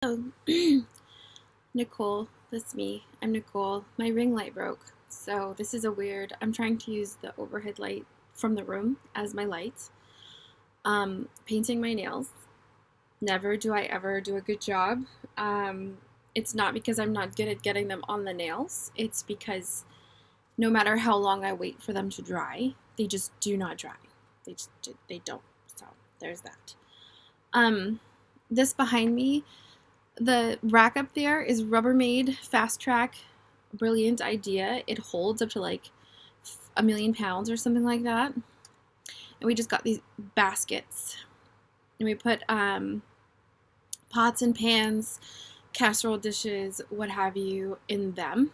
Oh, Nicole, that's me. I'm Nicole. My ring light broke. So this is a weird, I'm trying to use the overhead light from the room as my light. Painting my nails. Never do I ever do a good job. Um, it's not because I'm not good at getting them on the nails. It's because no matter how long I wait for them to dry, they just do not dry. They don't. So there's that. Um, this behind me, the rack up there is Rubbermaid Fast Track. Brilliant idea. It holds up to like a million pounds or something like that. And we just got these baskets. And we put pots and pans, casserole dishes, what have you, in them.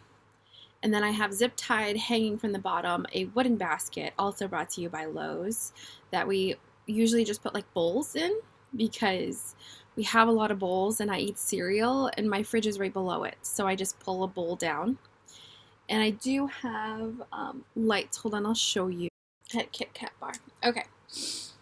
And then I have zip tied hanging from the bottom a wooden basket, also brought to you by Lowe's, that we usually just put like bowls in because we have a lot of bowls and I eat cereal and my fridge is right below it. So I just pull a bowl down. And I do have lights. Hold on, I'll show you. Kit Kat bar. Okay. Sorry.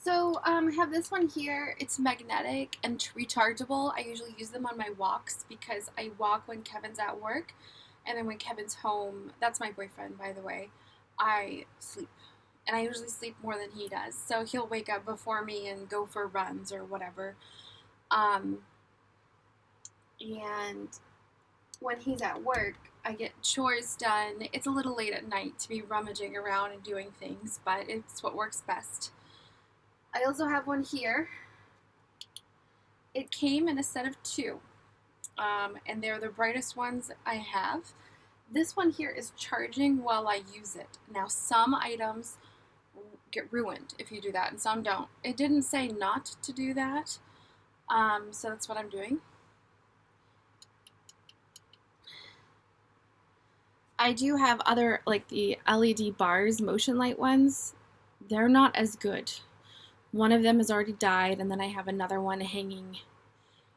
So I have this one here. It's magnetic and rechargeable. I usually use them on my walks because I walk when Kevin's at work, and then when Kevin's home, that's my boyfriend, by the way, I sleep. And I usually sleep more than he does. So he'll wake up before me and go for runs or whatever. Um, and when he's at work, I get chores done. It's a little late at night to be rummaging around and doing things, but it's what works best. I also have one here. It came in a set of two, and they're the brightest ones I have. This one here is charging while I use it. Now, some items get ruined if you do that, and some don't. It didn't say not to do that, so that's what I'm doing. I do have other, like the LED bars, motion light ones. They're not as good. One of them has already died, and then I have another one hanging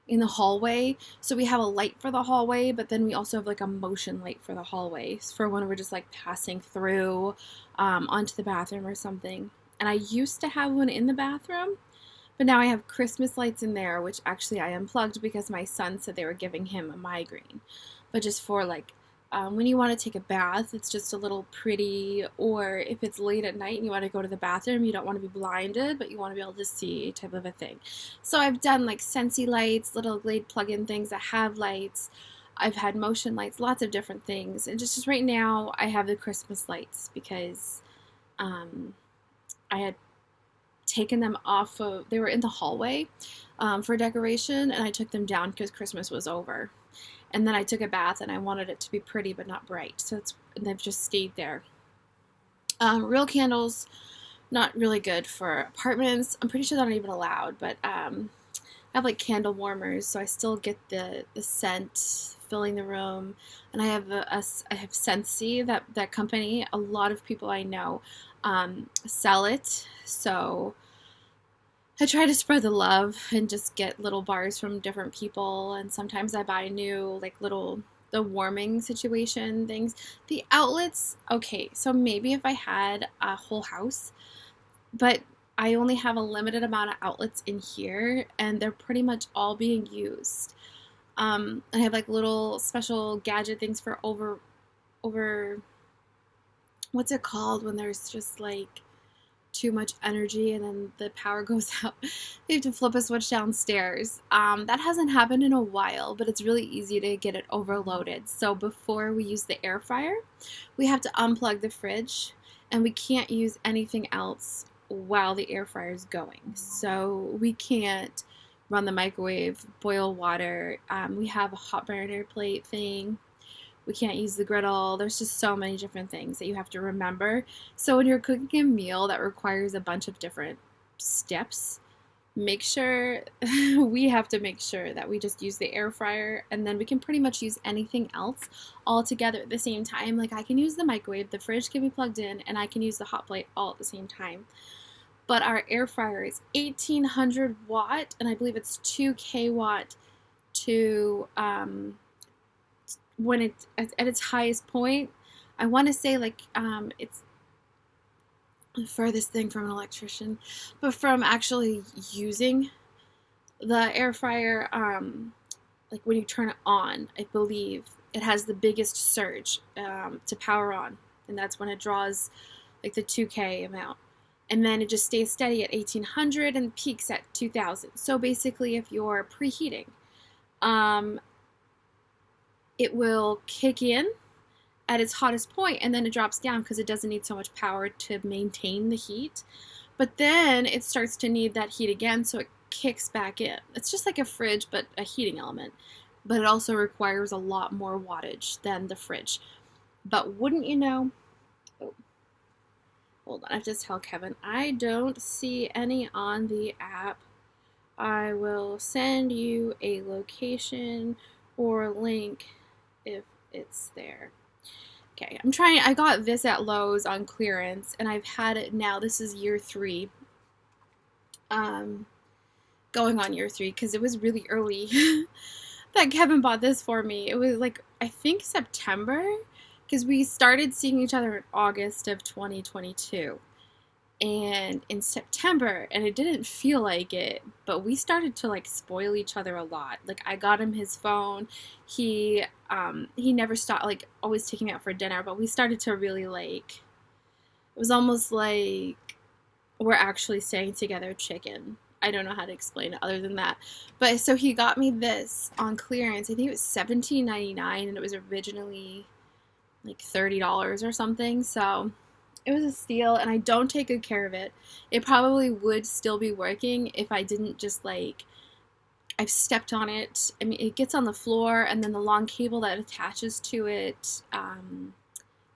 in the hallway. So we have a light for the hallway, but then we also have like a motion light for the hallways for when we're just like passing through onto the bathroom or something. And I used to have one in the bathroom, but now I have Christmas lights in there, which actually I unplugged because my son said they were giving him a migraine. But just for like when you want to take a bath, it's just a little pretty, or if it's late at night and you want to go to the bathroom, you don't want to be blinded, but you want to be able to see type of a thing. So I've done like Scentsy lights, little Glade plug-in things that have lights. I've had motion lights, lots of different things. And just right now, I have the Christmas lights because I had taken them off of, they were in the hallway for decoration, and I took them down because Christmas was over. And then I took a bath and I wanted it to be pretty but not bright. So they've just stayed there. Real candles, not really good for apartments. I'm pretty sure they're not even allowed, but I have like candle warmers, so I still get the scent filling the room. And I have I have Scentsy, that company. A lot of people I know sell it, so I try to spread the love and just get little bars from different people, and sometimes I buy new, like little, the warming situation things. The outlets, okay, so maybe if I had a whole house, but I only have a limited amount of outlets in here, and they're pretty much all being used. I have like little special gadget things for over, what's it called when there's just like too much energy and then the power goes out. You have to flip a switch downstairs. That hasn't happened in a while, but it's really easy to get it overloaded. So before we use the air fryer, we have to unplug the fridge, and we can't use anything else while the air fryer is going. So we can't run the microwave, boil water. We have a hot burner plate thing. We can't use the griddle. There's just so many different things that you have to remember. So when you're cooking a meal that requires a bunch of different steps, make sure we have to make sure that we just use the air fryer, and then we can pretty much use anything else all together at the same time. Like I can use the microwave, the fridge can be plugged in, and I can use the hot plate all at the same time. But our air fryer is 1800 watt, and I believe it's 2 kW to when it's at its highest point. I want to say like it's the furthest thing from an electrician, but from actually using the air fryer, like when you turn it on, I believe it has the biggest surge to power on, and that's when it draws like the 2K amount. And then it just stays steady at 1800 and peaks at 2000. So basically, if you're preheating, um, it will kick in at its hottest point and then it drops down because it doesn't need so much power to maintain the heat. But then it starts to need that heat again, so it kicks back in. It's just like a fridge, but a heating element. But it also requires a lot more wattage than the fridge. But wouldn't you know? Oh, hold on, I have to tell Kevin. I don't see any on the app. I will send you a location or a link if it's there. Okay, I got this at Lowe's on clearance, and I've had it now. This is year 3. Um, Going on year 3, because it was really early that Kevin bought this for me. It was like, I think September, because we started seeing each other in August of 2022. And in September, and it didn't feel like it, but we started to like spoil each other a lot. Like I got him his phone. He never stopped like always taking me out for dinner, but we started to really like, it was almost like we're actually staying together chicken. I don't know how to explain it other than that. But so he got me this on clearance. I think it was $17.99 and it was originally like $30 or something. So it was a steal, and I don't take good care of it. It probably would still be working if I didn't just like, I've stepped on it. I mean, it gets on the floor, and then the long cable that attaches to it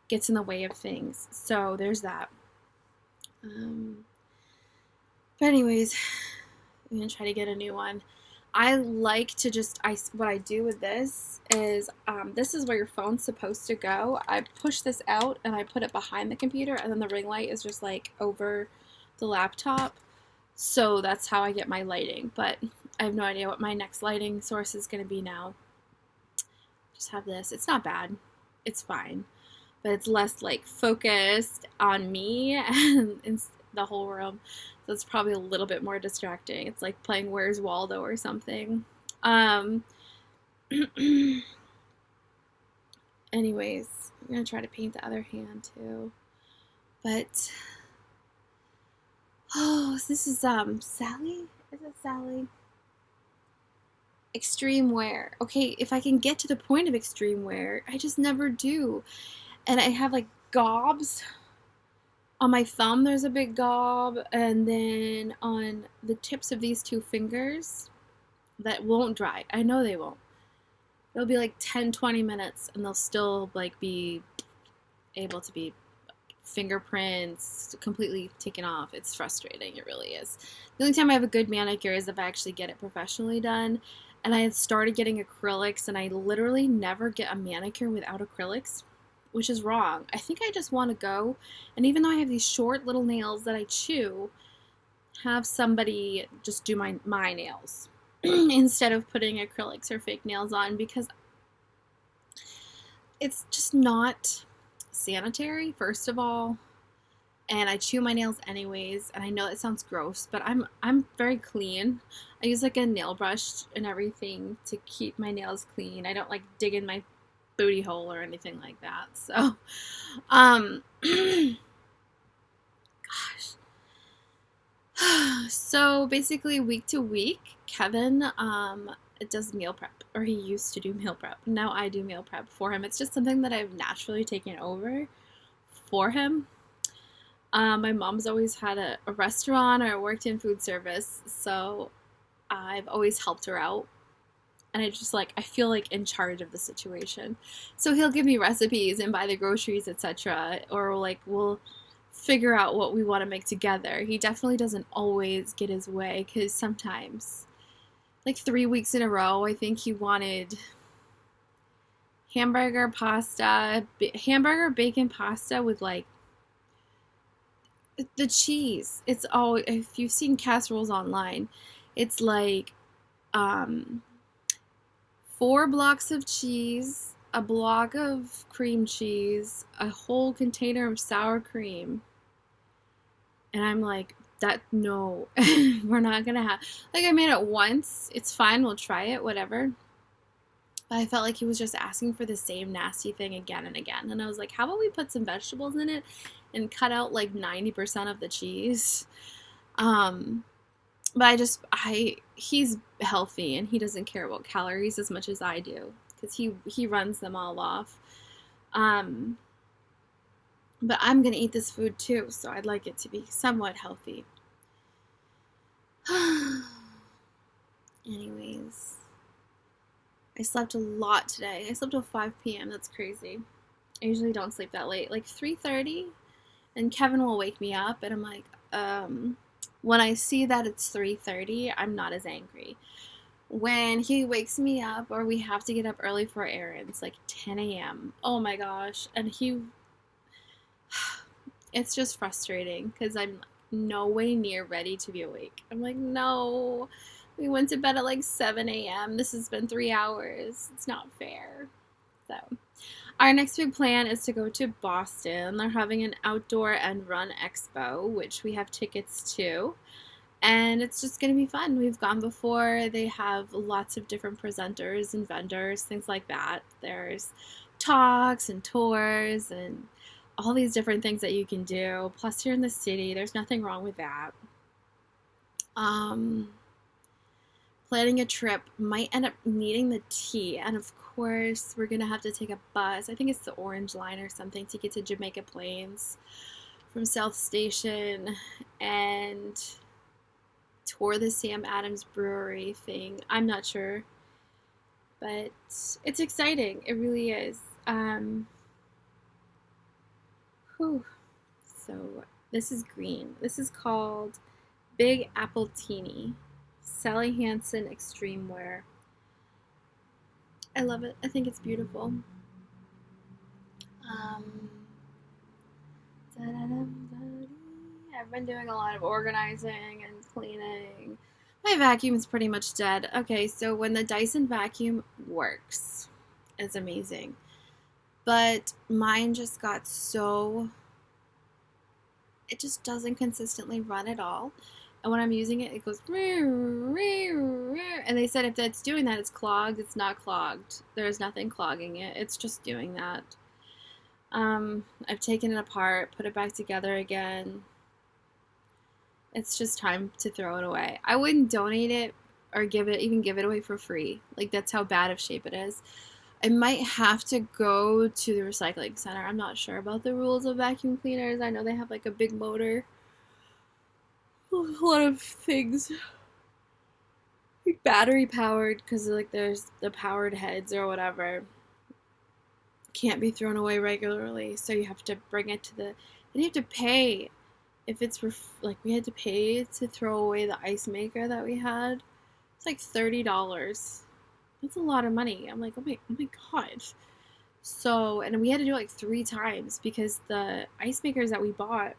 gets in the way of things. So there's that. But anyways, I'm gonna try to get a new one. I like to just, what I do with this is where your phone's supposed to go. I push this out and I put it behind the computer, and then the ring light is just like over the laptop. So that's how I get my lighting. But I have no idea what my next lighting source is going to be now. Just have this. It's not bad. It's fine. But it's less like focused on me and in the whole room. So it's probably a little bit more distracting. It's like playing Where's Waldo or something. Anyways, I'm going to try to paint the other hand too. But, oh, this is, Sally? Is it Sally? Extreme wear. Okay, if I can get to the point of extreme wear, I just never do. And I have like gobs. On my thumb, there's a big gob, and then on the tips of these 2 fingers that won't dry. I know they won't. It'll be like 10-20 minutes, and they'll still like be able to be fingerprints completely taken off. It's frustrating. It really is. The only time I have a good manicure is if I actually get it professionally done. And I had started getting acrylics, and I literally never get a manicure without acrylics, which is wrong. I think I just want to go, and even though I have these short little nails that I chew, have somebody just do my nails instead of putting acrylics or fake nails on, because it's just not sanitary, first of all, and I chew my nails anyways, and I know that sounds gross, but I'm very clean. I use like a nail brush and everything to keep my nails clean. I don't like dig in my booty hole or anything like that. So, gosh. So basically, week to week, Kevin does meal prep, or he used to do meal prep. Now I do meal prep for him. It's just something that I've naturally taken over for him. My mom's always had a restaurant or worked in food service, so I've always helped her out. And I feel like in charge of the situation. So he'll give me recipes and buy the groceries, etc. Or like we'll figure out what we want to make together. He definitely doesn't always get his way, because sometimes, like 3 weeks in a row, I think he wanted hamburger bacon pasta with like the cheese. It's all, if you've seen casseroles online, it's like 4 blocks of cheese, a block of cream cheese, a whole container of sour cream, And I'm like, that, no, we're not gonna have, like, I made it once. It's fine. We'll try it, whatever. But I felt like he was just asking for the same nasty thing again and again. And I was like, how about we put some vegetables in it and cut out like 90% of the cheese? Um, but he's healthy and he doesn't care about calories as much as I do because he runs them all off. Um, but I'm gonna eat this food too, so I'd like it to be somewhat healthy. Anyways, I slept a lot today. I slept till 5 p.m. That's crazy. I usually don't sleep that late, like 3:30, and Kevin will wake me up, and I'm like, when I see that it's 3:30, I'm not as angry. When he wakes me up or we have to get up early for errands, like 10 a.m., oh my gosh, and it's just frustrating because I'm no way near ready to be awake. I'm like, no, we went to bed at like 7 a.m. This has been 3 hours. It's not fair. So, our next big plan is to go to Boston. They're having an outdoor and run expo, which we have tickets to. And it's just going to be fun. We've gone before. They have lots of different presenters and vendors, things like that. There's talks and tours and all these different things that you can do. Plus, you're in the city. There's nothing wrong with that. Planning a trip might end up needing the T, and of course, we're gonna have to take a bus. I think it's the Orange Line or something to get to Jamaica Plains from South Station and tour the Sam Adams Brewery thing. I'm not sure, but it's exciting. It really is. Whew. So this is green. This is called Big Apple Teeny. Sally Hansen Extreme Wear. I love it. I think it's beautiful. I've been doing a lot of organizing and cleaning. My vacuum is pretty much dead. Okay, so when the Dyson vacuum works, it's amazing. But mine just got so... it just doesn't consistently run at all. And when I'm using it, it goes... and they said if that's doing that, it's clogged. It's not clogged. There's nothing clogging it. It's just doing that. I've taken it apart, put it back together again. It's just time to throw it away. I wouldn't donate it or give it away for free. Like, that's how bad of shape it is. I might have to go to the recycling center. I'm not sure about the rules of vacuum cleaners. I know they have like a big motor. A lot of things. Like battery powered, because like there's the powered heads or whatever. Can't be thrown away regularly, so you have to bring it to the... and you have to pay. If it's like, we had to pay to throw away the ice maker that we had. It's like $30. That's a lot of money. I'm like, oh my god. So, and we had to do it like 3 times because the ice makers that we bought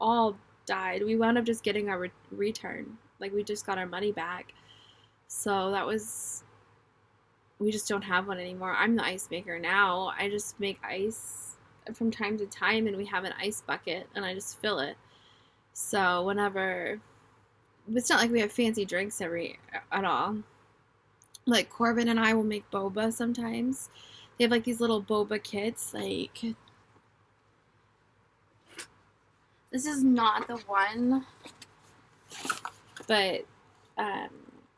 all died. We wound up just getting our return. Like, we just got our money back. So that was... we just don't have one anymore. I'm the ice maker now. I just make ice from time to time, and we have an ice bucket, and I just fill it. So whenever... it's not like we have fancy drinks at all. Like, Corbin and I will make boba sometimes. They have like these little boba kits. Like, this is not the one, but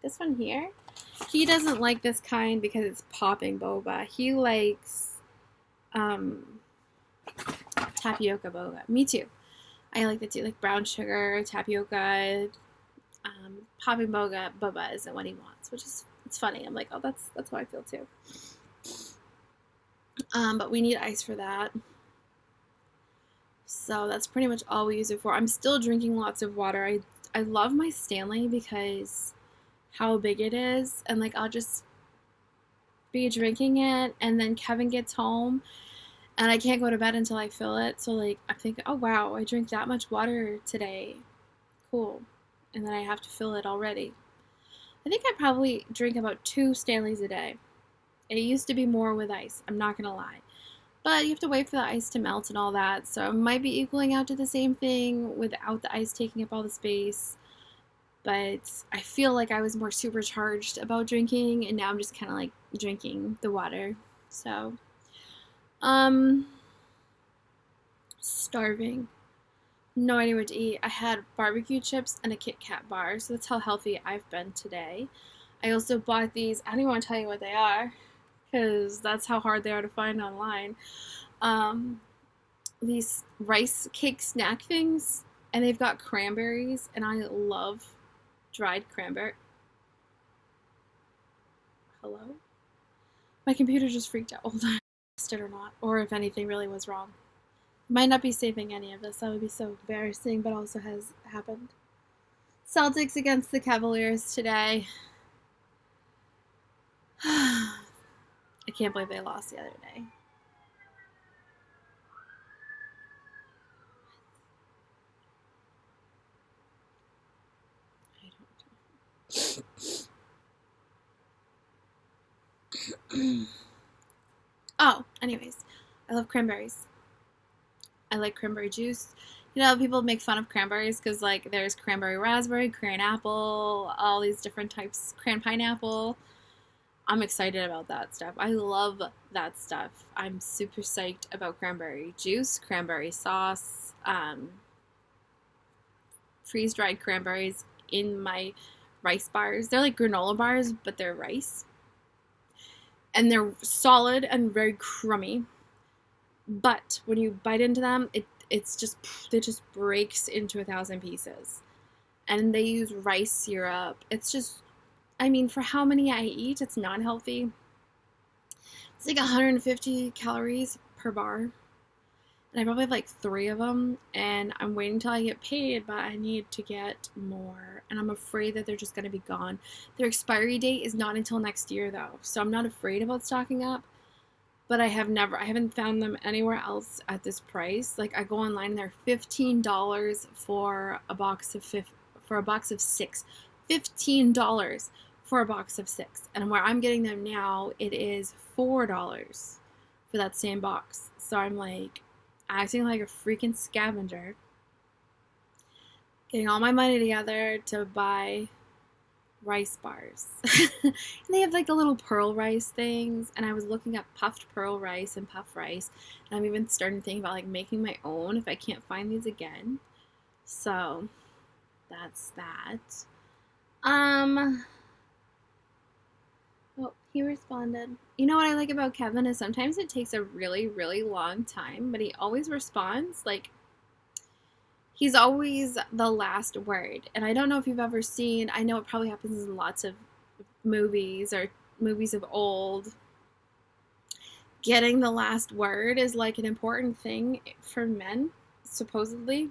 this one here. He doesn't like this kind because it's popping boba. He likes tapioca boba. Me too. I like that too. Like brown sugar, tapioca, popping boba isn't what he wants, which is... it's funny. I'm like, oh, that's how I feel too. But we need ice for that. So that's pretty much all we use it for. I'm still drinking lots of water. I love my Stanley because how big it is, and like I'll just be drinking it, and then Kevin gets home and I can't go to bed until I fill it. So like I'm thinking, oh wow, I drank that much water today. Cool. And then I have to fill it already. I think I probably drink about 2 Stanleys a day. It used to be more with ice, I'm not gonna lie. But you have to wait for the ice to melt and all that, so it might be equaling out to the same thing without the ice taking up all the space. But I feel like I was more supercharged about drinking, and now I'm just kind of like drinking the water. So, um, starving. No idea what to eat. I had barbecue chips and a Kit Kat bar, so that's how healthy I've been today. I also bought these. I don't even want to tell you what they are, because that's how hard they are to find online. Um, these rice cake snack things, and they've got cranberries, and I love dried cranberry. Hello? My computer just freaked out. Hold on. It or not, or if anything really was wrong. Might not be saving any of this. That would be so embarrassing, but also has happened. Celtics against the Cavaliers today. I can't believe they lost the other day. Oh, anyways, I love cranberries. I like cranberry juice. You know, people make fun of cranberries because, like, there's cranberry raspberry, cran apple, all these different types, cran pineapple. I'm excited about that stuff. I love that stuff. I'm super psyched about cranberry juice, cranberry sauce, freeze-dried cranberries in my rice bars. They're like granola bars, but they're rice. And they're solid and very crummy. But when you bite into them, it just breaks into 1,000 pieces. And they use rice syrup. It's just, I mean, for how many I eat, it's not healthy. It's like 150 calories per bar. And I probably have like 3 of them, and I'm waiting until I get paid, but I need to get more. And I'm afraid that they're just going to be gone. Their expiry date is not until next year, though. So I'm not afraid about stocking up. But I haven't found them anywhere else at this price. Like, I go online and they're $15 for a box of 6. $15 for a box of 6. And where I'm getting them now, it is $4 for that same box. So I'm like acting like a freaking scavenger, getting all my money together to buy rice bars. And they have like the little pearl rice things, and I was looking up puffed pearl rice and puff rice, and I'm even starting to think about like making my own if I can't find these again. So that's that. Oh, he responded. You know what I like about Kevin is sometimes it takes a really, really long time, but he always responds. Like, he's always the last word. And I don't know if you've ever seen, I know it probably happens in lots of movies or movies of old. Getting the last word is like an important thing for men, supposedly.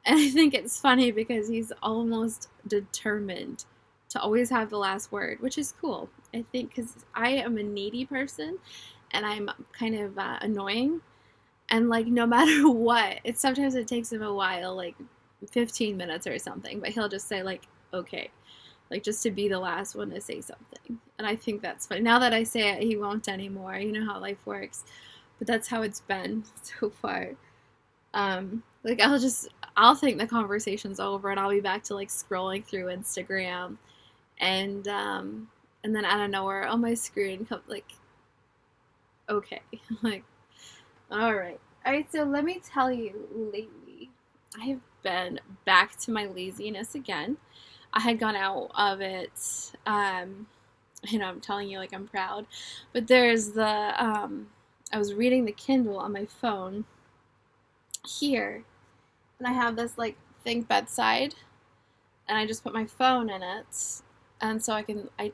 And I think it's funny because he's almost determined to always have the last word, which is cool. I think because I am a needy person and I'm kind of annoying. And like no matter what, sometimes it takes him a while, like 15 minutes or something, but he'll just say like, okay, like just to be the last one to say something. And I think that's funny. Now that I say it, he won't anymore. You know how life works. But that's how it's been so far. Like I'll think the conversation's over and I'll be back to like scrolling through Instagram, and then out of nowhere on my screen comes like, okay, like, all right. So let me tell you, lately I have been back to my laziness again. I had gone out of it. I'm telling you like I'm proud, but there's the I was reading the Kindle on my phone here, and I have this like think bedside, and I just put my phone in it, and so I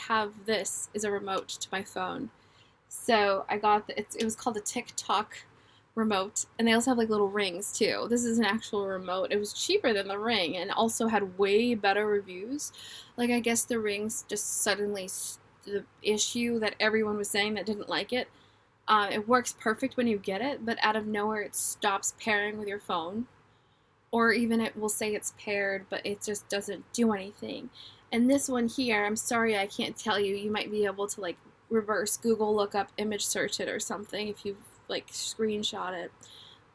have this as a remote to my phone. So I got it was called a TikTok remote, and they also have like little rings too. This is an actual remote. It was cheaper than the ring and also had way better reviews. Like, I guess the rings just suddenly, the issue that everyone was saying that didn't like it, it works perfect when you get it, but out of nowhere it stops pairing with your phone. Or even it will say it's paired, but it just doesn't do anything. And this one here, I'm sorry I can't tell you. You might be able to like reverse Google lookup image search it or something if you like screenshot it.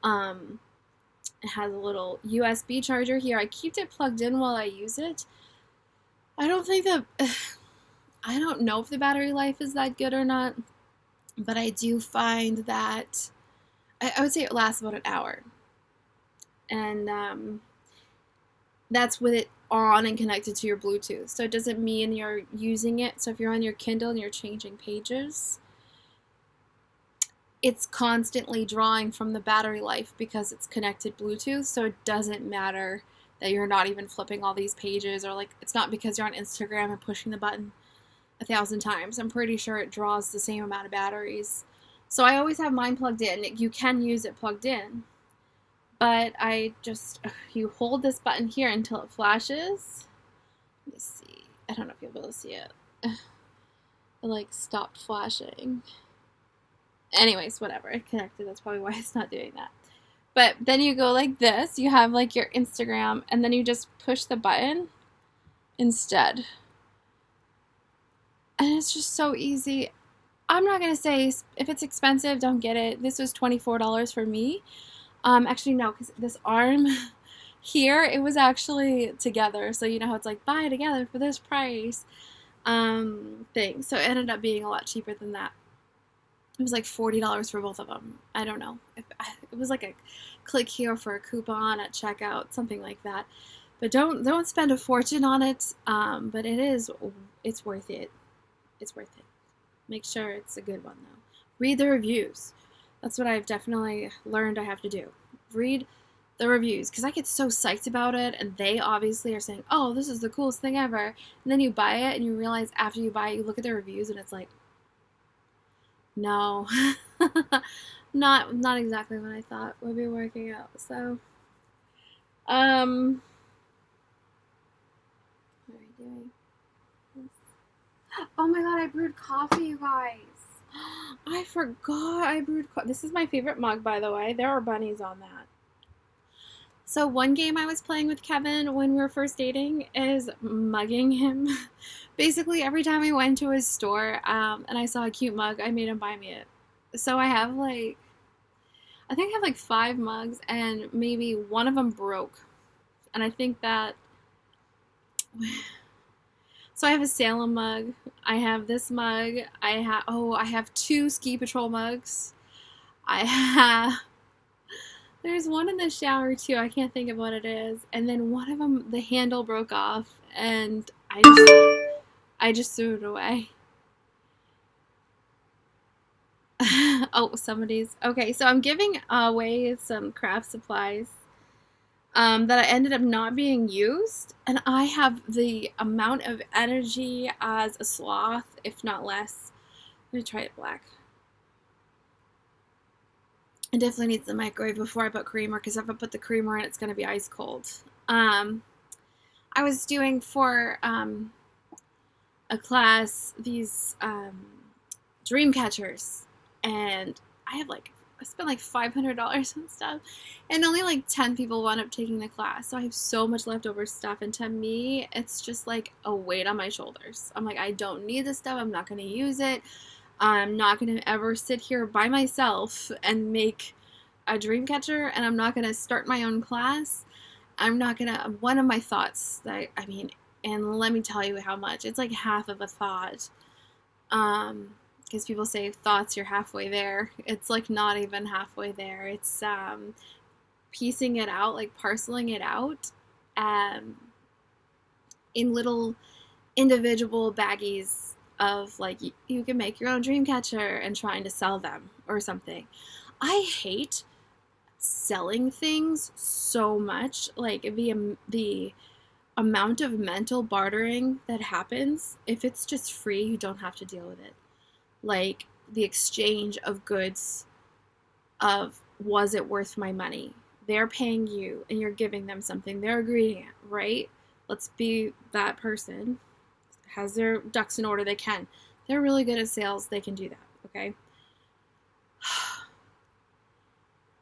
It has a little USB charger here. I keep it plugged in while I use it. I don't think that I don't know if the battery life is that good or not, but I do find that I would say it lasts about an hour. And that's with it on and connected to your Bluetooth. So it doesn't mean you're using it. So if you're on your Kindle and you're changing pages, it's constantly drawing from the battery life because it's connected Bluetooth. So it doesn't matter that you're not even flipping all these pages, or like it's not because you're on Instagram and pushing the button 1,000 times. I'm pretty sure it draws the same amount of batteries. So I always have mine plugged in. You can use it plugged in, but you hold this button here until it flashes. Let me see. I don't know if you'll be able to see it. It like stopped flashing. Anyways, whatever. It connected. That's probably why it's not doing that. But then you go like this. You have like your Instagram, and then you just push the button instead. And it's just so easy. I'm not going to say if it's expensive, don't get it. This was $24 for me. Actually, no, because this arm here, it was actually together. So you know how it's like, buy together for this price thing. So it ended up being a lot cheaper than that. It was like $40 for both of them. I don't know. It was like a click here for a coupon at checkout, something like that. But don't spend a fortune on it. But it's worth it. It's worth it. Make sure it's a good one though. Read the reviews. That's what I've definitely learned I have to do. Read the reviews, because I get so psyched about it, and they obviously are saying, oh, this is the coolest thing ever. And then you buy it, and you realize after you buy it, you look at the reviews, and it's like, no, not exactly what I thought would be working out. So, what are you doing? Oh my god, I brewed coffee, you guys. I forgot I brewed coffee. This is my favorite mug, by the way. There are bunnies on that. So one game I was playing with Kevin when we were first dating is mugging him. Basically, every time I went to his store and I saw a cute mug, I made him buy me it. So I have I think I have 5 mugs, and maybe one of them broke. And I think that... So I have a Salem mug. I have this mug. I have 2 Ski Patrol mugs. There's one in the shower too. I can't think of what it is. And then one of them, the handle broke off, and I just threw it away. Oh, somebody's okay. So I'm giving away some craft supplies that I ended up not being used, and I have the amount of energy as a sloth, if not less. I'm gonna try it black. It definitely needs the microwave before I put creamer, because if I put the creamer in, it's gonna be ice cold. I was doing for a class these dream catchers, and I spent $500 on stuff, and only 10 people wound up taking the class. So I have so much leftover stuff, and to me, it's just like a weight on my shoulders. I'm like, I don't need this stuff. I'm not going to use it. I'm not going to ever sit here by myself and make a dream catcher, and I'm not going to start my own class. I'm not going to... One of my thoughts that, and let me tell you how much. It's like half of a thought. Because people say thoughts, you're halfway there. It's not even halfway there. It's piecing it out, parceling it out in little individual baggies of you can make your own dream catcher and trying to sell them or something. I hate selling things so much. The amount of mental bartering that happens, if it's just free, you don't have to deal with it. The exchange of goods of, was it worth my money? They're paying you and you're giving them something. They're agreeing, right? Let's be that person. Has their ducks in order. They can. They're really good at sales. They can do that, okay?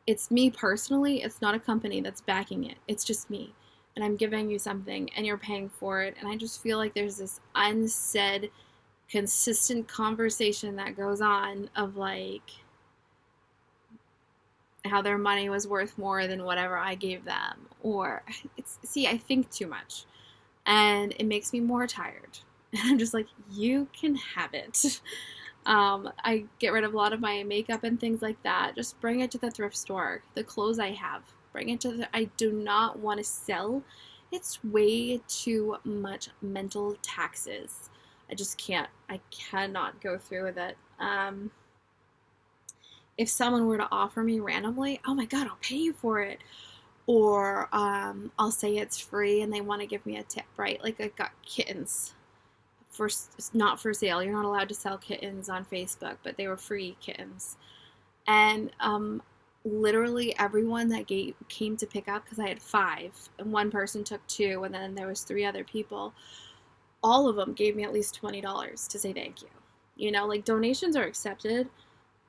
It's me personally. It's not a company that's backing it. It's just me. And I'm giving you something and you're paying for it. And I just feel like there's this unsaid consistent conversation that goes on of how their money was worth more than whatever I gave them. Or I think too much and it makes me more tired. And I'm just like, you can have it. I get rid of a lot of my makeup and things like that. Just bring it to the thrift store. The clothes I have, bring it to I do not want to sell. It's way too much mental taxes. I just can't. I cannot go through with it. If someone were to offer me randomly, oh my God, I'll pay you for it. Or I'll say it's free and they want to give me a tip, right? Like I got kittens for not for sale. You're not allowed to sell kittens on Facebook, but they were free kittens. And literally everyone that came to pick up, because I had 5 and one person took 2 and then there was 3 other people, all of them gave me at least $20 to say thank you. You know, like donations are accepted,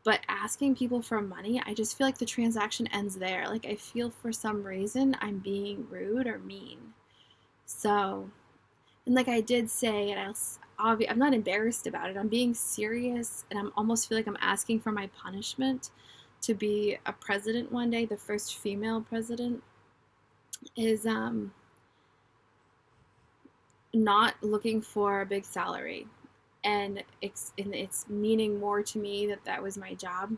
but asking people for money, I just feel like the transaction ends there. Like I feel for some reason I'm being rude or mean. So, and like I did say, and I'm not embarrassed about it. I'm being serious, and I'm almost feel like I'm asking for my punishment to be a president one day. The first female president is not looking for a big salary, and it's meaning more to me that was my job.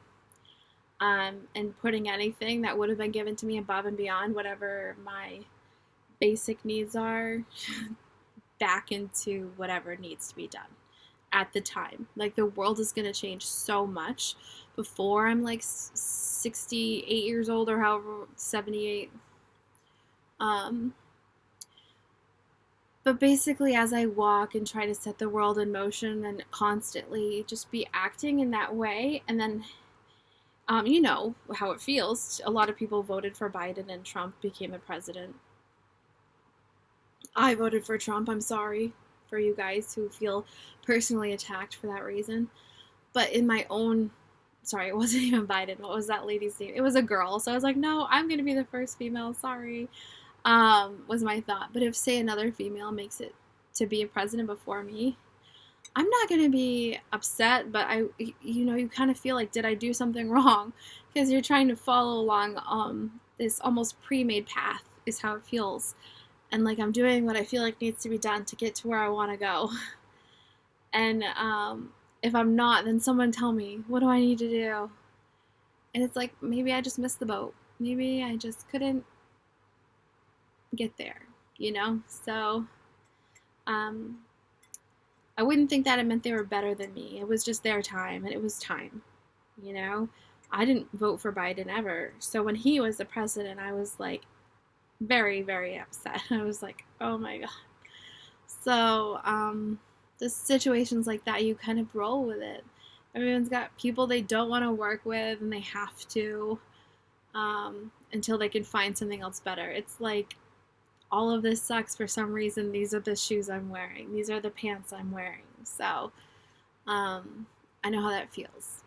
And putting anything that would have been given to me above and beyond whatever my basic needs are back into whatever needs to be done at the time. Like the world is going to change so much before I'm like 68 years old or however, 78. But basically, as I walk and try to set the world in motion and constantly just be acting in that way, and then you know how it feels. A lot of people voted for Biden and Trump became the president. I voted for Trump. I'm sorry for you guys who feel personally attacked for that reason. But in my own, sorry, it wasn't even Biden. What was that lady's name? It was a girl. So I was like, no, I'm going to be the first female. Sorry, was my thought. But if, say, another female makes it to be a president before me, I'm not going to be upset, but you kind of feel like, did I do something wrong? Because you're trying to follow along this almost pre-made path is how it feels. And like I'm doing what I feel like needs to be done to get to where I want to go. And if I'm not, then someone tell me, what do I need to do? And it's like, maybe I just missed the boat. Maybe I just couldn't get there, So I wouldn't think that it meant they were better than me. It was just their time, and it was time, I didn't vote for Biden ever. So when he was the president, I was like very, very upset. I was like, oh my God. So the situations like that, you kind of roll with it. Everyone's got people they don't want to work with, and they have to until they can find something else better. It's like, all of this sucks for some reason. These are the shoes I'm wearing. These are the pants I'm wearing. So I know how that feels.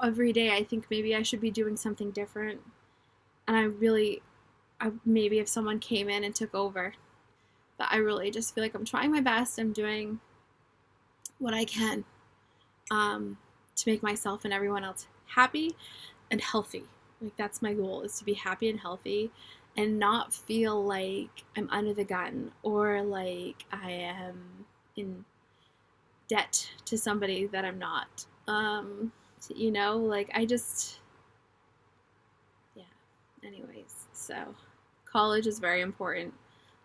Every day I think maybe I should be doing something different. And maybe if someone came in and took over, but I really just feel like I'm trying my best. I'm doing what I can to make myself and everyone else happy and healthy. Like that's my goal, is to be happy and healthy and not feel like I'm under the gun or like I am in debt to somebody that I'm not. Anyways, so college is very important.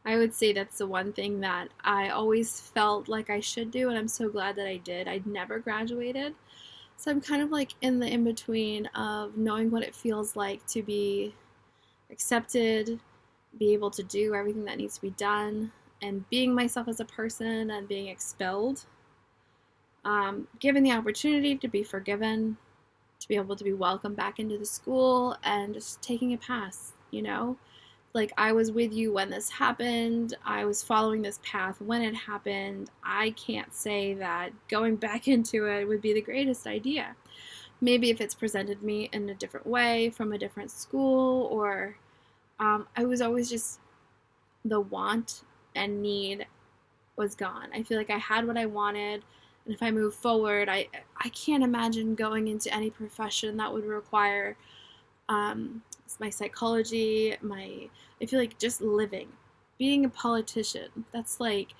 I would say that's the one thing that I always felt like I should do, and I'm so glad that I did. I never graduated. So I'm kind of like in the in-between of knowing what it feels like to be accepted, be able to do everything that needs to be done, and being myself as a person and being expelled. Given the opportunity to be forgiven, to be able to be welcomed back into the school, and just taking a pass, Like I was with you when this happened. I was following this path when it happened. I can't say that going back into it would be the greatest idea. Maybe if it's presented me in a different way from a different school, or I was always just the want and need was gone. I feel like I had what I wanted, and if I move forward, I can't imagine going into any profession that would require my psychology, I feel like just living, being a politician. That's like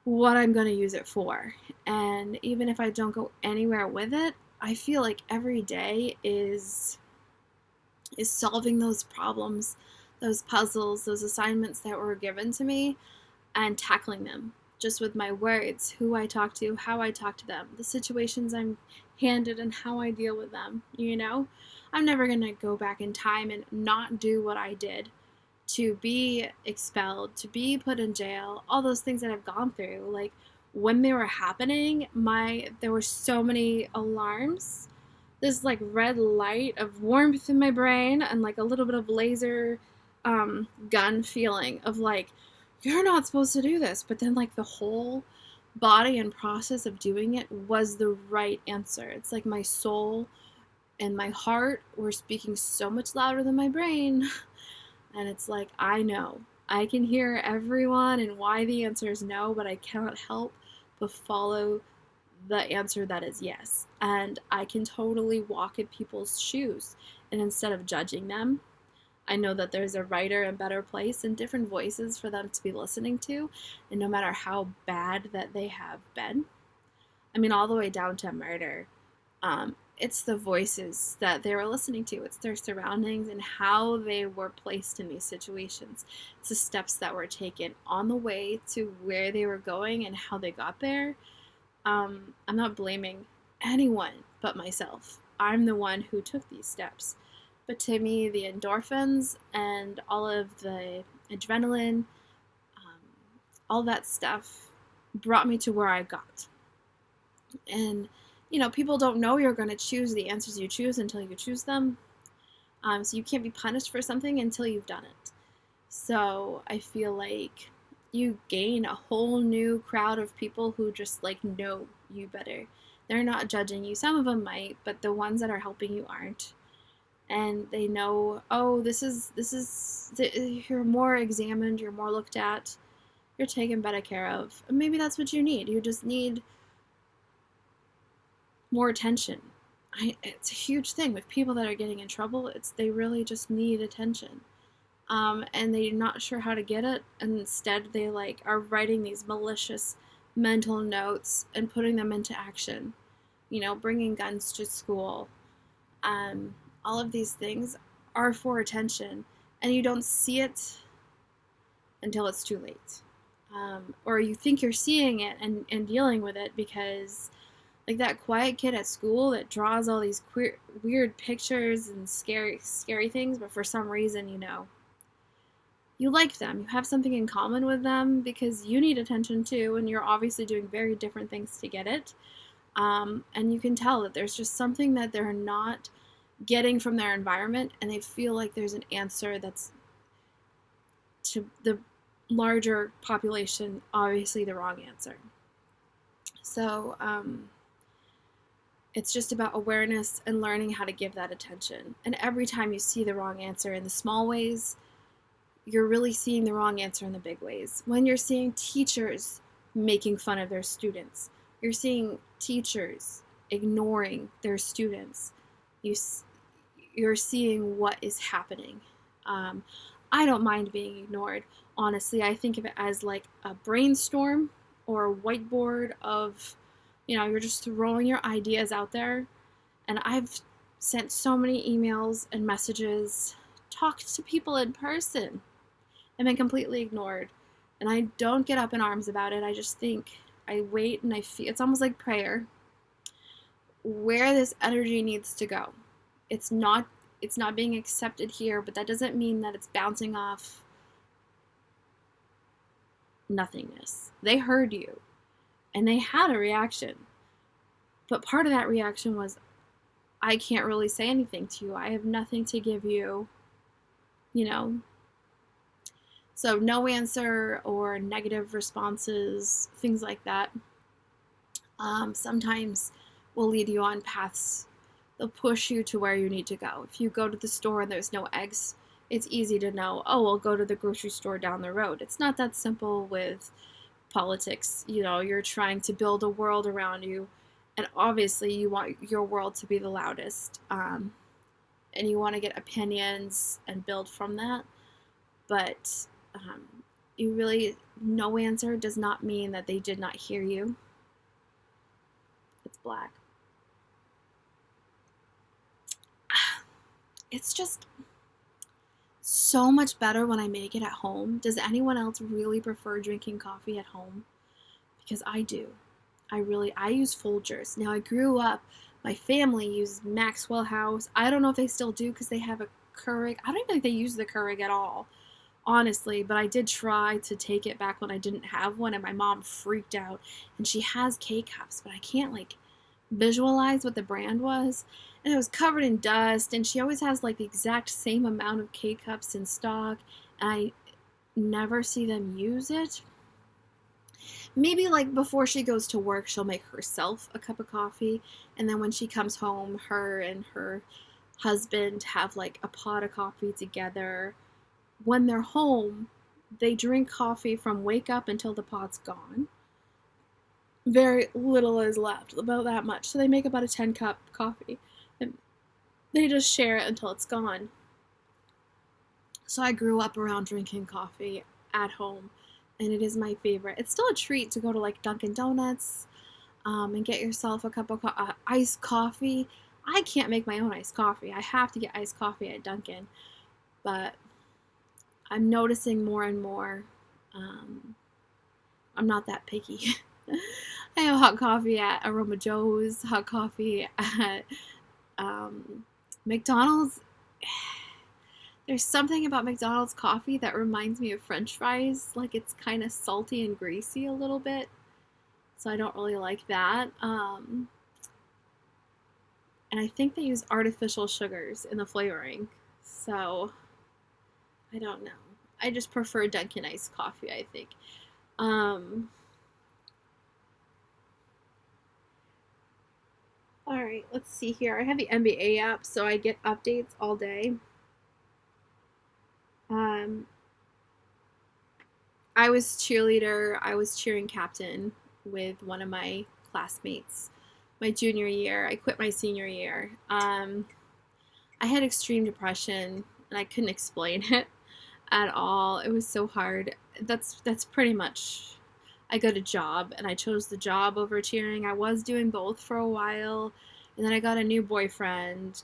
what I'm going to use it for. And even if I don't go anywhere with it, I feel like every day is solving those problems, those puzzles, those assignments that were given to me and tackling them just with my words, who I talk to, how I talk to them, the situations I'm handed and how I deal with them, you know? I'm never going to go back in time and not do what I did to be expelled, to be put in jail, all those things that I've gone through. Like when they were happening, there were so many alarms, this like red light of warmth in my brain and like a little bit of laser gun feeling of like, you're not supposed to do this. But then like the whole body and process of doing it was the right answer. It's like my soul and my heart were speaking so much louder than my brain. And it's like, I know. I can hear everyone and why the answer is no, but I cannot help but follow the answer that is yes. And I can totally walk in people's shoes. And instead of judging them, I know that there's a brighter and better place and different voices for them to be listening to. And no matter how bad that they have been, I mean, all the way down to murder, it's the voices that they were listening to. It's their surroundings and how they were placed in these situations. It's the steps that were taken on the way to where they were going and how they got there. I'm not blaming anyone but myself. I'm the one who took these steps. But to me, the endorphins and all of the adrenaline, all that stuff brought me to where I got. And, you know, people don't know you're going to choose the answers you choose until you choose them. So you can't be punished for something until you've done it. So I feel like you gain a whole new crowd of people who just like know you better. They're not judging you. Some of them might, but the ones that are helping you aren't. And they know, oh, you're more examined, you're more looked at, you're taken better care of. And maybe that's what you need. You just need more attention. It's a huge thing with people that are getting in trouble. They really just need attention. And they're not sure how to get it, and instead they like are writing these malicious mental notes and putting them into action. You know, bringing guns to school. All of these things are for attention, and you don't see it until it's too late. Or you think you're seeing it and dealing with it because, like that quiet kid at school that draws all these weird pictures and scary things, but for some reason, you know, you like them. You have something in common with them because you need attention too, and you're obviously doing very different things to get it. And you can tell that there's just something that they're not getting from their environment, and they feel like there's an answer that's to the larger population, obviously the wrong answer. So it's just about awareness and learning how to give that attention. And every time you see the wrong answer in the small ways, you're really seeing the wrong answer in the big ways. When you're seeing teachers making fun of their students, you're seeing teachers ignoring their students, you're seeing what is happening. I don't mind being ignored. Honestly, I think of it as like a brainstorm or a whiteboard of, you know, you're just throwing your ideas out there. And I've sent so many emails and messages, talked to people in person, and been completely ignored. And I don't get up in arms about it. I just think, I wait and I feel, it's almost like prayer, where this energy needs to go. It's not being accepted here, but that doesn't mean that it's bouncing off nothingness. They heard you, and they had a reaction. But part of that reaction was, I can't really say anything to you. I have nothing to give you, you know. So no answer or negative responses, things like that, sometimes will lead you on paths. They'll push you to where you need to go. If you go to the store and there's no eggs, it's easy to know, oh, I'll go to the grocery store down the road. It's not that simple with politics. You know, you're trying to build a world around you, and obviously you want your world to be the loudest, and you want to get opinions and build from that. But you really, no answer does not mean that they did not hear you. It's black. It's just so much better when I make it at home. Does anyone else really prefer drinking coffee at home? Because I do. I use Folgers. Now, I grew up, my family used Maxwell House. I don't know if they still do because they have a Keurig. I don't even think they use the Keurig at all, honestly, but I did try to take it back when I didn't have one, and my mom freaked out. And she has K-Cups, but I can't, like, visualize what the brand was. And it was covered in dust, and she always has, like, the exact same amount of K-Cups in stock, and I never see them use it. Maybe like before she goes to work, she'll make herself a cup of coffee, and then when she comes home, her and her husband have like a pot of coffee together. When they're home, they drink coffee from wake up until the pot's gone. Very little is left, about that much. So they make about a 10-cup coffee, and they just share it until it's gone. So I grew up around drinking coffee at home, and it is my favorite. It's still a treat to go to like Dunkin' Donuts and get yourself a cup of iced coffee. I can't make my own iced coffee. I have to get iced coffee at Dunkin', but I'm noticing more and more I'm not that picky. I have hot coffee at Aroma Joe's, hot coffee at McDonald's. There's something about McDonald's coffee that reminds me of French fries. Like, it's kind of salty and greasy a little bit, so I don't really like that. And I think they use artificial sugars in the flavoring, so I don't know. I just prefer Dunkin' iced coffee, I think. Alright, let's see here. I have the NBA app, so I get updates all day. I was cheerleader. I was cheering captain with one of my classmates my junior year. I quit my senior year. I had extreme depression, and I couldn't explain it at all. It was so hard. That's pretty much. I got a job, and I chose the job over cheering. I was doing both for a while, and then I got a new boyfriend.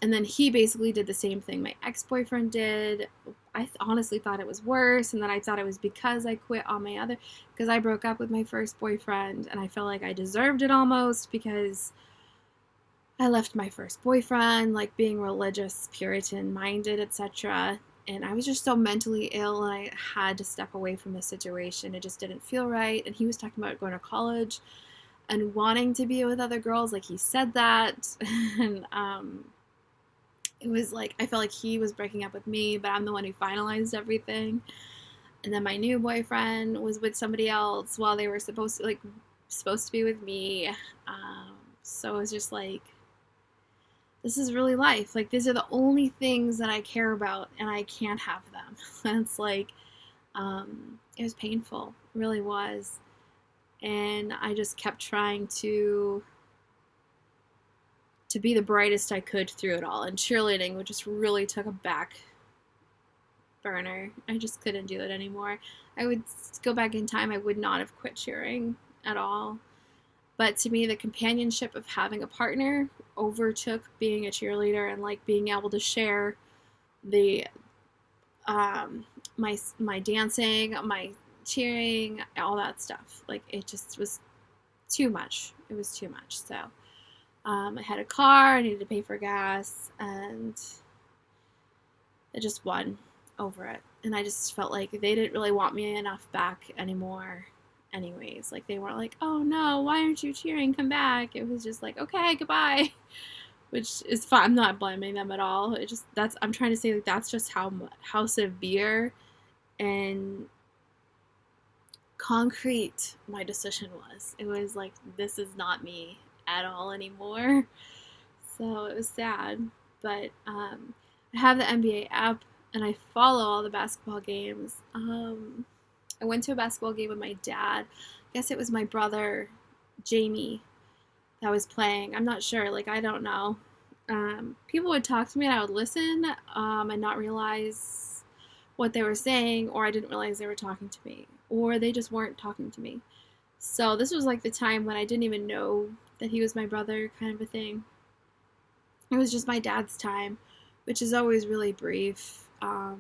And then he basically did the same thing my ex-boyfriend did. I honestly thought it was worse, and then I thought it was because I quit on my other, because I broke up with my first boyfriend, and I felt like I deserved it almost because I left my first boyfriend, like being religious, Puritan-minded, etc. And I was just so mentally ill, and I had to step away from the situation. It just didn't feel right, and he was talking about going to college and wanting to be with other girls, like he said that, and it was like, I felt like he was breaking up with me, but I'm the one who finalized everything. And then my new boyfriend was with somebody else while they were supposed to be with me. So it was just like, this is really life. Like, these are the only things that I care about, and I can't have them. And it's like, it was painful. It really was. And I just kept trying to be the brightest I could through it all. And cheerleading just really took a back burner. I just couldn't do it anymore. I would go back in time, I would not have quit cheering at all. But to me, the companionship of having a partner overtook being a cheerleader, and like being able to share the my dancing, my cheering, all that stuff. Like, it just was too much. It was too much. So I had a car, I needed to pay for gas, and I just won over it. And I just felt like they didn't really want me enough back anymore anyways. Like, they weren't like, oh no, why aren't you cheering, come back. It was just like, okay, goodbye. Which is fine. I'm not blaming them at all. It just, I'm trying to say, like, that's just how severe and concrete my decision was. It was like, this is not me at all anymore. So it was sad. But I have the NBA app, and I follow all the basketball games. I went to a basketball game with my dad. I guess it was my brother, Jamie, that was playing. I'm not sure. Like, I don't know. People would talk to me and I would listen and not realize what they were saying, or I didn't realize they were talking to me, or they just weren't talking to me. So this was like the time when I didn't even know that he was my brother, kind of a thing. It was just my dad's time, which is always really brief. I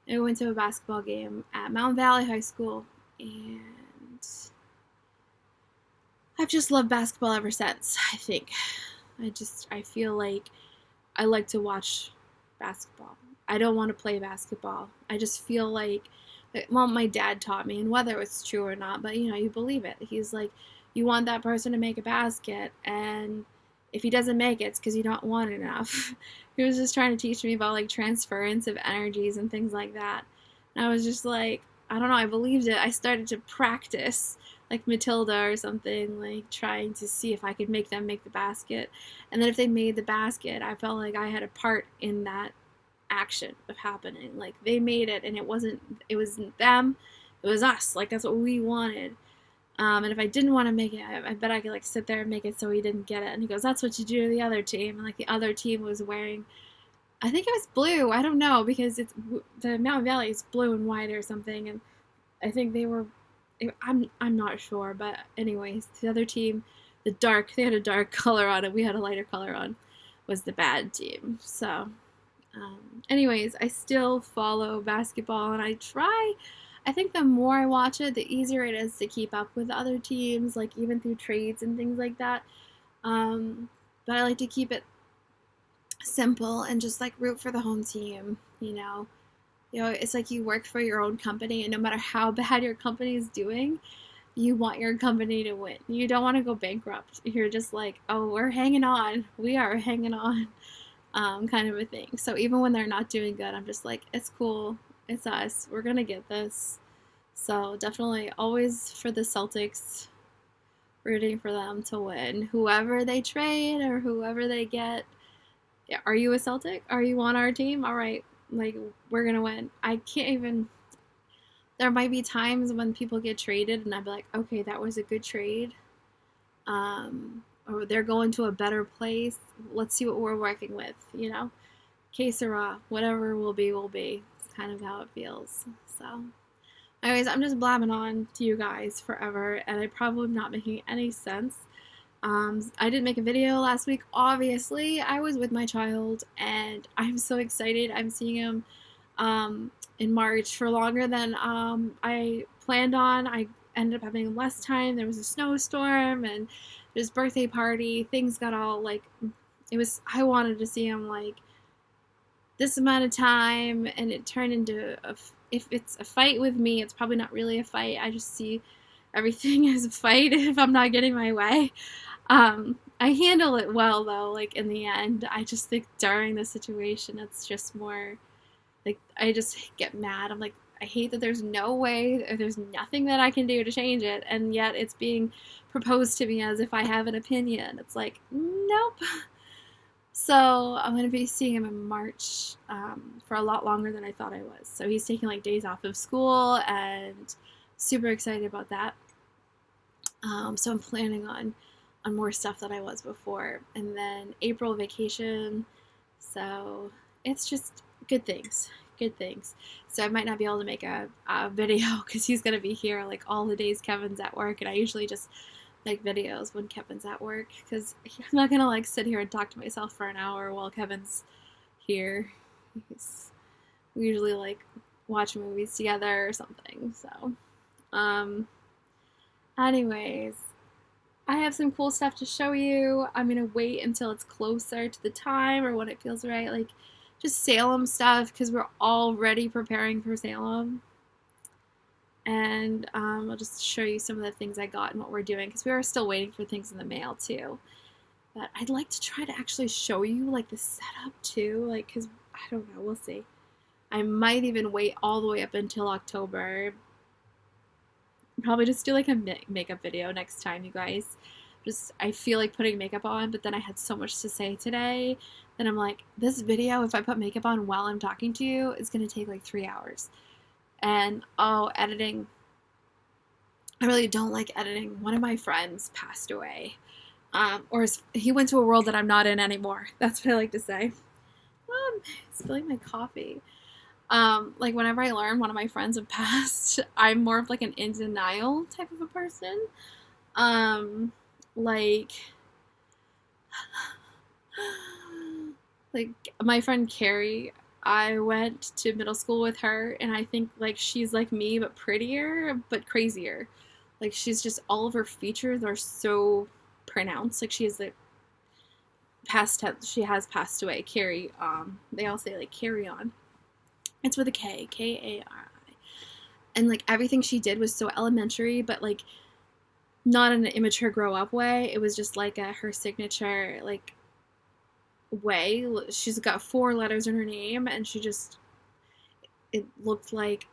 went to a basketball game at Mountain Valley High School, and I've just loved basketball ever since, I think. I feel like I like to watch basketball. I don't want to play basketball. I just feel like, well, my dad taught me, and whether it's true or not, but you believe it. He's like, you want that person to make a basket, and if he doesn't make it, it's because you don't want enough. He was just trying to teach me about like transference of energies and things like that. And I was just like, I don't know, I believed it. I started to practice like Matilda or something, like trying to see if I could make them make the basket. And then if they made the basket, I felt like I had a part in that action of happening. Like they made it, and it wasn't them, it was us. Like that's what we wanted. And if I didn't want to make it, I bet I could like sit there and make it so he didn't get it. And he goes, "That's what you do to the other team." And like the other team was wearing, I think it was blue. I don't know, because it's the Mountain Valley is blue and white or something. And I think they were, I'm not sure, but anyways, the other team, they had a dark color on it. We had a lighter color on, was the bad team. So, anyways, I still follow basketball, and I think the more I watch it, the easier it is to keep up with other teams, like even through trades and things like that. But I like to keep it simple and just like root for the home team, it's like you work for your own company, and no matter how bad your company is doing, you want your company to win. You don't want to go bankrupt. You're just like, oh, we're hanging on. We are hanging on, kind of a thing. So even when they're not doing good, I'm just like, it's cool. It's us. We're going to get this. So definitely always for the Celtics, rooting for them to win. Whoever they trade or whoever they get. Are you a Celtic? Are you on our team? All right. Like, we're going to win. I can't even. There might be times when people get traded and I'd be like, okay, that was a good trade. Or they're going to a better place. Let's see what we're working with, Que sera. Whatever will be, will be. It's kind of how it feels. So, anyways, I'm just blabbing on to you guys forever, and I probably am not making any sense. I didn't make a video last week, obviously. I was with my child, and I'm so excited. I'm seeing him in March for longer than I planned on. I ended up having less time. There was a snowstorm, and his birthday party. Things got all, like, I wanted to see him, like, this amount of time, and it turned into, if it's a fight with me, it's probably not really a fight. I just see everything as a fight if I'm not getting my way. I handle it well, though, like, in the end. I just think during the situation, it's just more, like, I just get mad. I'm like, I hate that there's no way, or there's nothing that I can do to change it, and yet it's being proposed to me as if I have an opinion. It's like, nope. So I'm going to be seeing him in March for a lot longer than I thought I was. So he's taking, like, days off of school, and super excited about that. So I'm planning on more stuff than I was before. And then April vacation. So it's just good things. So I might not be able to make a video because he's going to be here like all the days Kevin's at work. And I usually just make videos when Kevin's at work because I'm not going to like sit here and talk to myself for an hour while Kevin's here. We usually like watch movies together or something. So, anyways, I have some cool stuff to show you. I'm going to wait until it's closer to the time or when it feels right. Like, just Salem stuff because we're already preparing for Salem. And I'll just show you some of the things I got and what we're doing because we are still waiting for things in the mail too. But I'd like to try to actually show you like the setup too, like because I don't know, we'll see. I might even wait all the way up until October. Probably just do like a makeup video next time, you guys. I feel like putting makeup on, but then I had so much to say today that I'm like, this video, if I put makeup on while I'm talking to you, it's going to take like 3 hours. And oh, editing. I really don't like editing. One of my friends passed away. Or he went to a world that I'm not in anymore. That's what I like to say. Spilling my coffee. Like whenever I learn one of my friends have passed, I'm more of like an in denial type of a person. Like, like my friend Carrie, I went to middle school with her, and I think like she's like me, but prettier, but crazier. Like she's just all of her features are so pronounced. Like she is like past tense. She has passed away. Carrie. They all say like carry on. It's with a K, Kari. And like everything she did was so elementary, but like not in an immature grow up way. It was just like her signature like way. She's got 4 letters in her name, and it looked like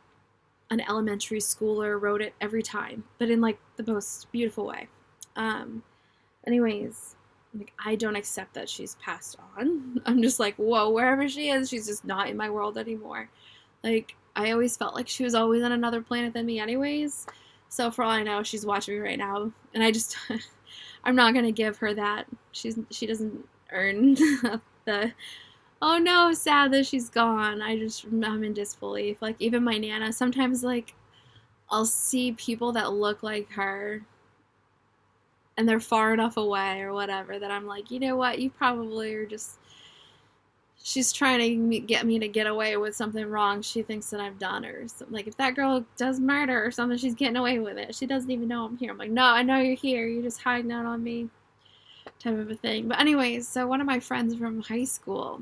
an elementary schooler wrote it every time, but in like the most beautiful way. Um, anyways, like I don't accept that she's passed on. I'm just like, whoa, wherever she is, she's just not in my world anymore. Like I always felt like she was always on another planet than me anyways. So for all I know, she's watching me right now, and I just I'm not gonna give her that. She doesn't earn the oh no, sad that she's gone. I'm in disbelief. Like even my Nana, sometimes like I'll see people that look like her and they're far enough away or whatever that I'm like, you know what, you probably are just she's trying to get me to get away with something wrong she thinks that I've done, or something. Like if that girl does murder or something, she's getting away with it. She doesn't even know I'm here. I'm like, no, I know you're here. You're just hiding out on me, type of a thing. But anyways, so one of my friends from high school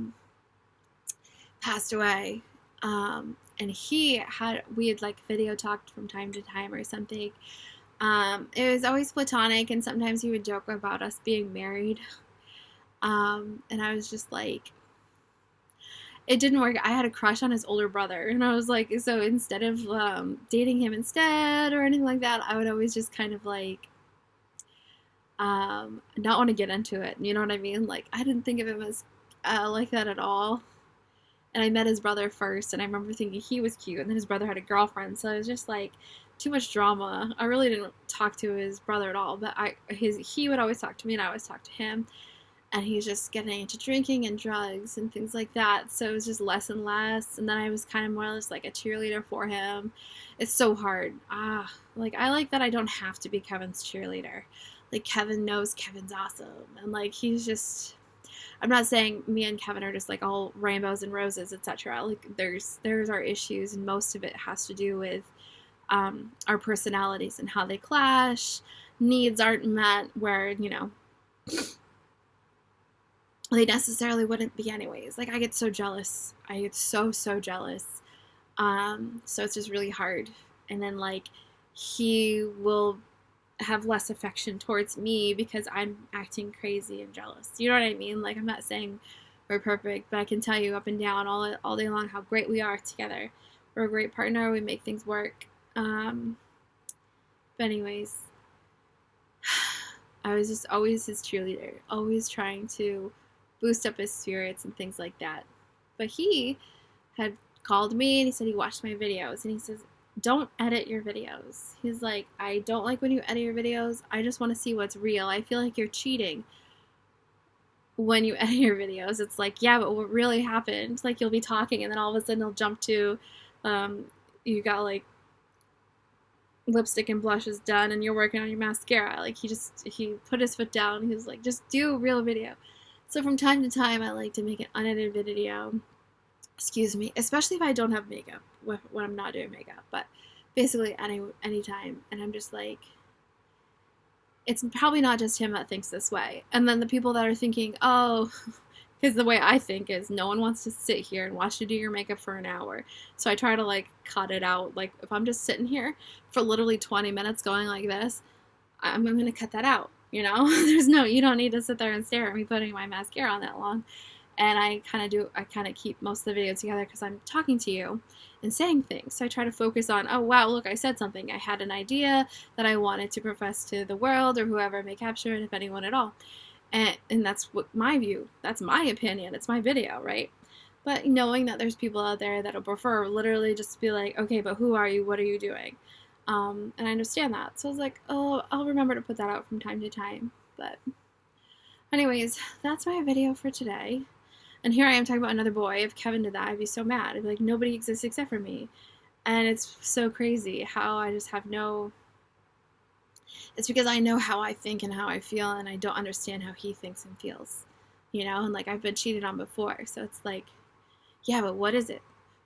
passed away, and we had like video talked from time to time or something. It was always platonic, and sometimes he would joke about us being married. And I was just like, it didn't work. I had a crush on his older brother, and I was like, so instead of dating him instead or anything like that, I would always just kind of like not want to get into it. You know what I mean? Like I didn't think of him as like that at all. And I met his brother first, and I remember thinking he was cute, and then his brother had a girlfriend, so it was just like too much drama. I really didn't talk to his brother at all, but he would always talk to me, and I always talk to him. And he was just getting into drinking and drugs and things like that, so it was just less and less. And then I was kind of more or less like a cheerleader for him. It's so hard. Like I like that I don't have to be Kevin's cheerleader. Like Kevin knows Kevin's awesome, and like he's just. I'm not saying me and Kevin are just like all rainbows and roses, etc. Like there's our issues, and most of it has to do with our personalities and how they clash. Needs aren't met where they necessarily wouldn't be anyways. Like I get so jealous. I get so jealous. So it's just really hard. And then like he will have less affection towards me because I'm acting crazy and jealous. You know what I mean? Like I'm not saying we're perfect, but I can tell you up and down all day long how great we are together. We're a great partner. We make things work. But anyways, I was just always his cheerleader, always trying to boost up his spirits and things like that. But he had called me and he said he watched my videos, and he says, don't edit your videos. He's like, I don't like when you edit your videos. I just want to see what's real. I feel like you're cheating when you edit your videos. It's like, yeah, but what really happened? Like you'll be talking, and then all of a sudden he'll jump to, you got like lipstick and blushes done, and you're working on your mascara. Like he put his foot down. He was like, just do a real video. So from time to time, I like to make an unedited video. Excuse me, especially if I don't have makeup, when I'm not doing makeup, but basically any time. And I'm just like, it's probably not just him that thinks this way. And then the people that are thinking, oh, because the way I think is no one wants to sit here and watch you do your makeup for an hour. So I try to like cut it out. Like if I'm just sitting here for literally 20 minutes going like this, I'm going to cut that out. You don't need to sit there and stare at me putting my mascara on that long. And I kind of keep most of the video together because I'm talking to you and saying things. So I try to focus on, oh, wow, look, I said something. I had an idea that I wanted to profess to the world or whoever may capture it, if anyone at all. And that's what my view. That's my opinion. It's my video, right? But knowing that there's people out there that'll prefer literally just to be like, okay, but who are you? What are you doing? And I understand that. So I was like, oh, I'll remember to put that out from time to time. But anyways, that's my video for today. And here I am talking about another boy. If Kevin did that, I'd be so mad. I'd be like, nobody exists except for me. And it's so crazy how I just have no... It's because I know how I think and how I feel, and I don't understand how he thinks and feels. You know, and like I've been cheated on before. So it's like, yeah, but what is it?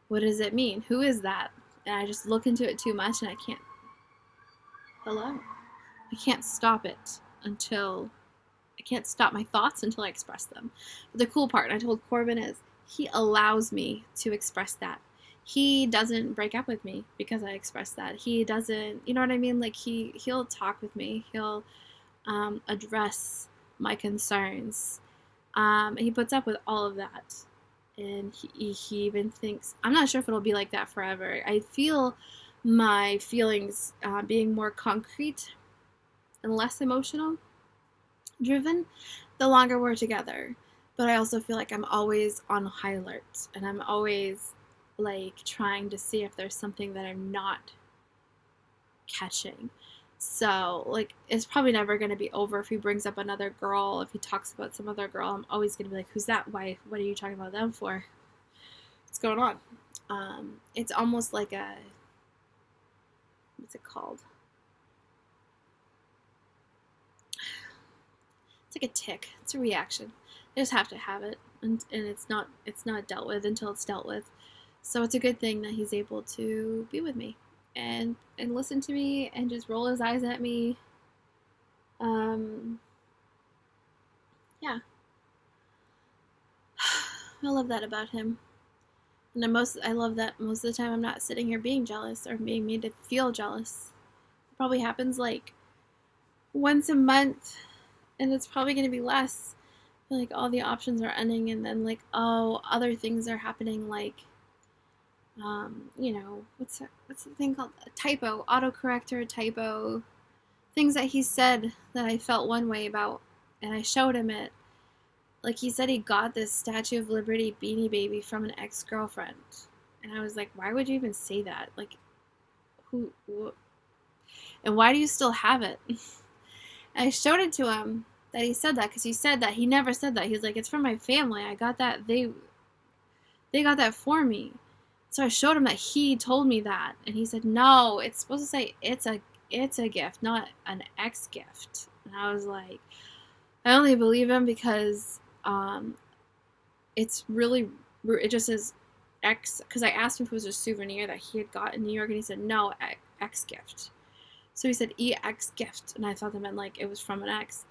What does it mean? Who is that? And I just look into it too much and I can't... Hello? I can't stop it until... I can't stop my thoughts until I express them. But the cool part, and I told Corbin, is he allows me to express that. He doesn't break up with me because I express that. He doesn't, you know what I mean? Like he'll talk with me. He'll address my concerns. He puts up with all of that. And he even thinks, I'm not sure if it'll be like that forever. I feel my feelings being more concrete and less emotional driven the longer we're together. But I also feel like I'm always on high alert, and I'm always like trying to see if there's something that I'm not catching. So like it's probably never going to be over if he brings up another girl. If he talks about some other girl, I'm always going to be like, who's that? Why? What are you talking about them for? What's going on? It's almost like a... what's it called? It's like a tick. It's a reaction. I just have to have it, and it's not dealt with until it's dealt with. So it's a good thing that he's able to be with me and listen to me and just roll his eyes at me. Yeah. I love that about him. And I love that most of the time I'm not sitting here being jealous or being made to feel jealous. It probably happens like once a month, and it's probably going to be less. Like all the options are ending, and then like, oh, other things are happening, like you know, what's the thing called? A typo, autocorrector, typo, things that he said that I felt one way about, and I showed him it. Like he said he got this Statue of Liberty Beanie Baby from an ex-girlfriend, and I was like, why would you even say that? Like, who? And why do you still have it? And I showed it to him that he said that, because he said that he never said that. He's like, it's from my family. I got that. They got that for me. So I showed him that he told me that, and he said, no, it's supposed to say it's a gift, not an ex gift. And I was like, I only believe him because it's really, it just says X, because I asked him if it was a souvenir that he had got in New York, and he said, no, X gift. So he said EX gift, and I thought that meant like it was from an ex.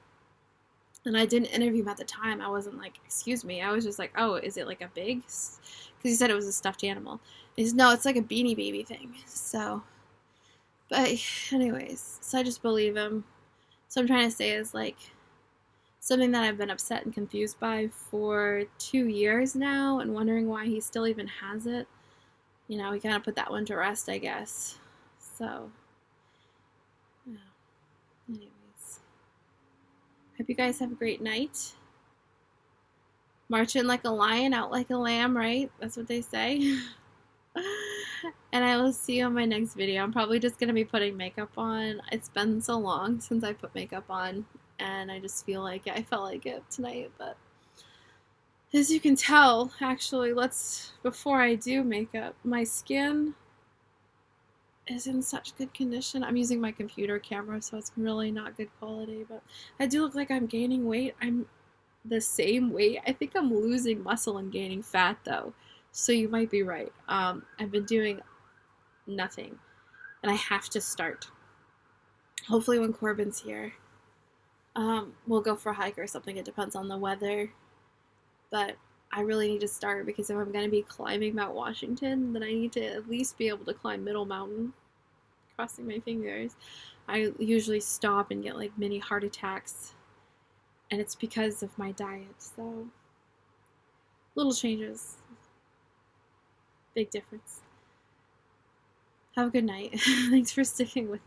And I didn't interview him at the time. I wasn't like, excuse me. I was just like, oh, is it like a big? Because he said it was a stuffed animal. And he said, no, it's like a Beanie Baby thing. So, but anyways, so I just believe him. So I'm trying to say is like something that I've been upset and confused by for 2 years now, and wondering why he still even has it. You know, we kind of put that one to rest, I guess. So, yeah. Anyways. Hope you guys have a great night. March in like a lion, out like a lamb, right? That's what they say. And I will see you on my next video. I'm probably just going to be putting makeup on. It's been so long since I put makeup on, and I just feel like it. I felt like it tonight, but as you can tell, actually, before I do makeup, my skin is in such good condition. I'm using my computer camera, so it's really not good quality, but I do look like I'm gaining weight. I'm the same weight. I think I'm losing muscle and gaining fat, though, so you might be right. I've been doing nothing, and I have to start. Hopefully when Corbin's here, we'll go for a hike or something. It depends on the weather, but I really need to start, because if I'm going to be climbing Mount Washington, then I need to at least be able to climb Middle Mountain. Crossing my fingers. I usually stop and get like mini heart attacks, and it's because of my diet. So little changes, big difference. Have a good night. Thanks for sticking with me.